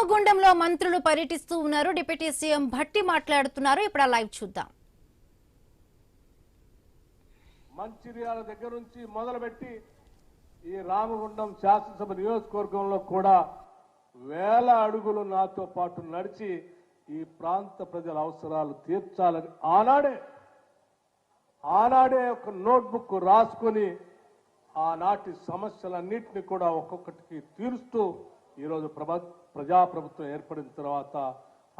రామగుండంలో మంత్రులు పర్యటిస్తూ ఉన్నారు. డిప్యూటీ సీఎం భట్టి మాట్లాడుతున్నారు. ఇప్పుడు ఆ లైవ్ చూద్దాం. మంచిర్యాల దగ్గర నుంచి మొదలుపెట్టి ఈ రామగుండం శాసనసభ నియోజకవర్గంలో కూడా వేల అడుగులు నాతో పాటు నడిచి ఈ ప్రాంత ప్రజల అవసరాలు తీర్చాలని ఆనాడే ఒక నోట్బుక్ రాసుకొని ఆనాటి సమస్యలన్నింటినీ కూడా ఒక్కొక్కటికి తీరుస్తూ ఈరోజు ప్రజాప్రభుత్వం ఏర్పడిన తర్వాత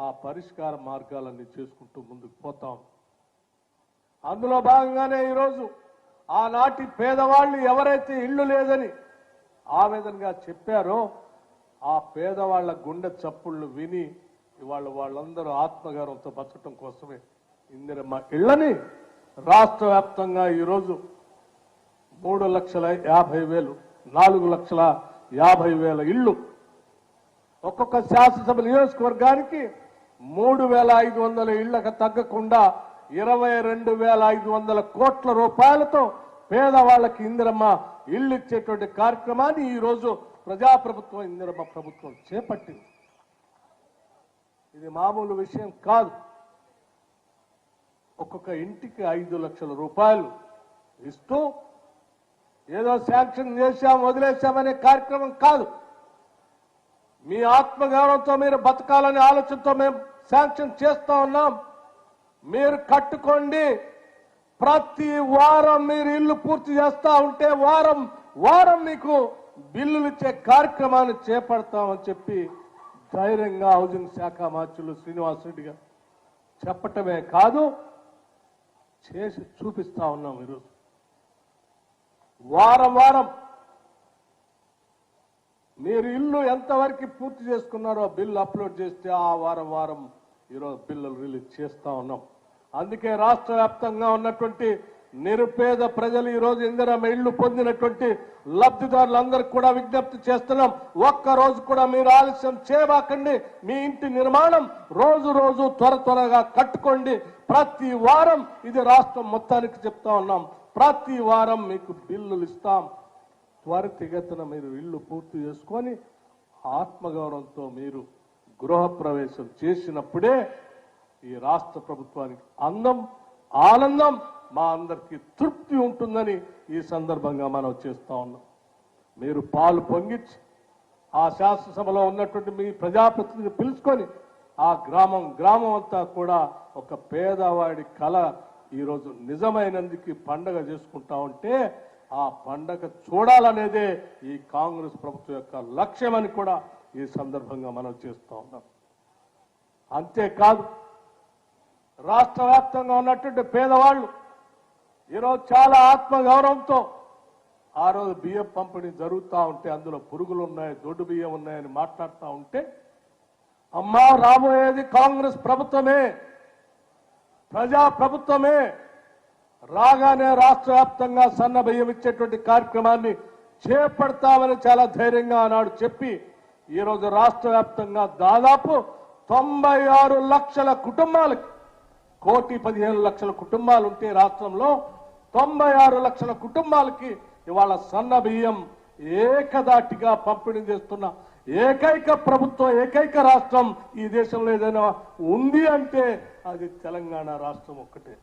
ఆ పరిష్కార మార్గాలన్నీ చేసుకుంటూ ముందుకు పోతాం. అందులో భాగంగానే ఈరోజు ఆనాటి పేదవాళ్ళు ఎవరైతే ఇళ్లు లేదని ఆవేదనగా చెప్పారో ఆ పేదవాళ్ల గుండె చప్పుళ్ళు విని ఇవాళ వాళ్ళందరూ ఆత్మగౌరవంతో బతకటం కోసమే ఇందిరమ్మ ఇళ్లని రాష్ట్ర వ్యాప్తంగా ఈరోజు 3,50,000 4,50,000 ఇళ్లు ఒక్కొక్క శాసనసభ నియోజకవర్గానికి 3,500 ఇళ్లకు తగ్గకుండా 22,500 కోట్ల రూపాయలతో పేదవాళ్లకి ఇందిరమ్మ ఇళ్లు ఇచ్చేటువంటి కార్యక్రమాన్ని ఈరోజు ప్రజాప్రభుత్వం ఇందిరమ్మ ప్రభుత్వం చేపట్టింది. ఇది మామూలు విషయం కాదు. ఒక్కొక్క ఇంటికి 5 లక్షల రూపాయలు ఇస్తూ ఏదో శాంక్షన్ చేశాం వదిలేశామనే కార్యక్రమం కాదు. మీ ఆత్మగౌరవంతో మీరు బతకాలనే ఆలోచనతో మేము శాంక్షన్ చేస్తా ఉన్నాం. మీరు కట్టుకోండి. ప్రతి వారం మీరు ఇల్లు పూర్తి చేస్తా ఉంటే వారం మీకు బిల్లులు ఇచ్చే కార్యక్రమాన్ని చేపడతామని చెప్పి ధైర్యంగా హౌసింగ్ శాఖ మంత్రులు శ్రీనివాసరెడ్డి గారు చెప్పటమే కాదు చేసి చూపిస్తా ఉన్నాం. ఈరోజు వారం మీరు ఇల్లు ఎంతవరకు పూర్తి చేసుకున్నారో బిల్లు అప్లోడ్ చేస్తే ఆ వారం ఈరోజు బిల్లులు రిలీజ్ చేస్తా ఉన్నాం. అందుకే రాష్ట్ర వ్యాప్తంగా ఉన్నటువంటి నిరుపేద ప్రజలు ఈరోజు ఇందిరమ్మ ఇళ్లు పొందినటువంటి లబ్ధిదారులందరికీ కూడా విజ్ఞప్తి చేస్తున్నాం. ఒక్కరోజు కూడా మీరు ఆలస్యం చేయబాకండి. మీ ఇంటి నిర్మాణం రోజు త్వరగా కట్టుకోండి. ప్రతి వారం ఇది రాష్ట్రం మొత్తానికి చెప్తా ఉన్నాం. ప్రతి వారం మీకు బిల్లులు ఇస్తాం. త్వరితగతిన మీరు ఇల్లు పూర్తి చేసుకొని ఆత్మగౌరవంతో మీరు గృహప్రవేశం చేసినప్పుడే ఈ రాష్ట్ర ప్రభుత్వానికి ఆనందం మా అందరికీ తృప్తి ఉంటుందని ఈ సందర్భంగా మనం చేస్తా ఉన్నాం. మీరు పాలు పొంగిచ్చి ఆ శాసనసభలో ఉన్నటువంటి మీ ప్రజాప్రతినిధిని పిలుచుకొని ఆ గ్రామం అంతా కూడా ఒక పేదవాడి కళ ఈరోజు నిజమైనందుకు పండగ చేసుకుంటా ఉంటే ఆ పండగ చూడాలనేదే ఈ కాంగ్రెస్ ప్రభుత్వం యొక్క లక్ష్యమని కూడా ఈ సందర్భంగా మనం చేస్తూ ఉన్నాం. అంతేకాదు రాష్ట్ర వ్యాప్తంగా ఉన్నటువంటి పేదవాళ్ళు ఈరోజు చాలా ఆత్మగౌరవంతో ఆ రోజు బియ్యం పంపిణీ జరుగుతూ ఉంటే అందులో పురుగులు ఉన్నాయి, దొడ్డు బియ్యం ఉన్నాయని మాట్లాడుతూ ఉంటే అమ్మా రాబోయేది కాంగ్రెస్ ప్రభుత్వమే, ప్రజా ప్రభుత్వమే, రాగానే రాష్ట్ర వ్యాప్తంగా సన్న బియ్యం ఇచ్చేటువంటి కార్యక్రమాన్ని చేపడతామని చాలా ధైర్యంగా ఆనాడు చెప్పి ఈరోజు రాష్ట్ర వ్యాప్తంగా దాదాపు 96 లక్షల కుటుంబాలకి 1,15,00,000 కుటుంబాలు ఉంటే రాష్ట్రంలో 96 లక్షల కుటుంబాలకి ఇవాళ సన్న బియ్యం ఏకదాటిగా పంపిణీ చేస్తున్న ఏకైక ప్రభుత్వం, ఏకైక రాష్ట్రం ఈ దేశంలో ఏదైనా ఉంది అంటే అది తెలంగాణ రాష్ట్రం ఒక్కటే.